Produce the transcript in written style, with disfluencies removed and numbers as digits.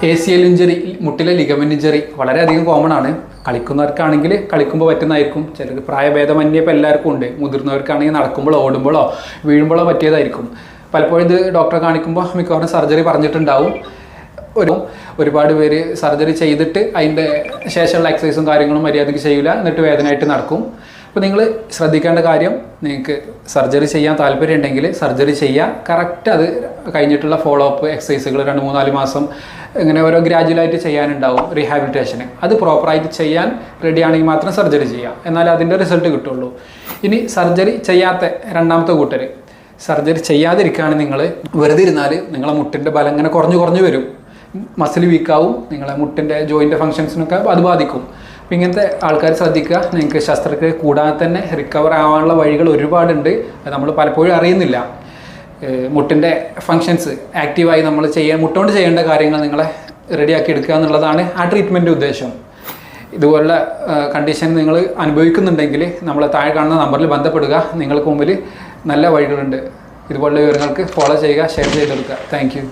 ACL injury, മുട്ടിലെ ligament injury വളരെയധികം common ആണ്. കളിക്കുന്നവർക്കാണെങ്കിൽ കളിക്കുമ്പോൾ പറ്റുന്നതായിരിക്കും. ചിലർക്ക് പ്രായഭേദമന്യേ ഇപ്പോൾ എല്ലാവർക്കും ഉണ്ട്. മുതിർന്നവർക്കാണെങ്കിൽ നടക്കുമ്പോഴോ ഓടുമ്പോഴോ വീഴുമ്പോഴോ പറ്റിയതായിരിക്കും. പലപ്പോഴും ഇത് ഡോക്ടറെ കാണിക്കുമ്പോൾ മിക്കവാറും സർജറി പറഞ്ഞിട്ടുണ്ടാവും. ഒരുപാട് പേര് സർജറി ചെയ്തിട്ട് അതിൻ്റെ ശേഷമുള്ള എക്സസൈസും കാര്യങ്ങളും മര്യാദയ്ക്ക് ചെയ്യില്ല, എന്നിട്ട് വേദനയായിട്ട് നടക്കും. അപ്പോൾ നിങ്ങൾ ശ്രദ്ധിക്കേണ്ട കാര്യം, നിങ്ങൾക്ക് സർജറി ചെയ്യാൻ താല്പര്യം ഉണ്ടെങ്കിൽ സർജറി ചെയ്യുക. കറക്റ്റ് അത് കഴിഞ്ഞിട്ടുള്ള ഫോളോ അപ്പ് എക്സസൈസുകൾ 2-3-4 മാസം ഇങ്ങനെ ഓരോ ഗ്രാജുവലായിട്ട് ചെയ്യാനുണ്ടാവും റീഹാബിലിറ്റേഷന്. അത് പ്രോപ്പറായിട്ട് ചെയ്യാൻ റെഡിയാണെങ്കിൽ മാത്രം സർജറി ചെയ്യുക, എന്നാൽ അതിൻ്റെ റിസൾട്ട് കിട്ടുള്ളൂ. ഇനി സർജറി ചെയ്യാത്ത രണ്ടാമത്തെ കൂട്ടർ, സർജറി ചെയ്യാതിരിക്കുകയാണ് നിങ്ങൾ വെറുതെ ഇരുന്നാൽ നിങ്ങളെ മുട്ടിൻ്റെ ബലം ഇങ്ങനെ കുറഞ്ഞു വരും. മസിൽ വീക്കാവും, നിങ്ങളെ മുട്ടിൻ്റെ ജോയിൻ്റ് ഫങ്ഷൻസിനൊക്കെ അത് ബാധിക്കും. അപ്പോൾ ഇങ്ങനത്തെ ആൾക്കാർ ശ്രദ്ധിക്കുക. നിങ്ങൾക്ക് ശസ്ത്രക്രിയ കൂടാതെ തന്നെ റിക്കവർ ആവാനുള്ള വഴികൾ ഒരുപാടുണ്ട്. അത് നമ്മൾ പലപ്പോഴും അറിയുന്നില്ല. മുട്ടിൻ്റെ ഫങ്ഷൻസ് ആക്റ്റീവായി നമ്മൾ മുട്ടുകൊണ്ട് ചെയ്യേണ്ട കാര്യങ്ങൾ നിങ്ങളെ റെഡിയാക്കി എടുക്കുക എന്നുള്ളതാണ് ആ ട്രീറ്റ്മെൻറ്റ് ഉദ്ദേശം. ഇതുപോലുള്ള കണ്ടീഷൻ നിങ്ങൾ അനുഭവിക്കുന്നുണ്ടെങ്കിൽ നമ്മളെ താഴെ കാണുന്ന നമ്പറിൽ ബന്ധപ്പെടുക. നിങ്ങൾക്ക് മുമ്പിൽ നല്ല വഴികളുണ്ട്. ഇതുപോലുള്ള വിവരങ്ങൾക്ക് ഫോളോ ചെയ്യുക, ഷെയർ ചെയ്തെടുക്കുക. Thank you.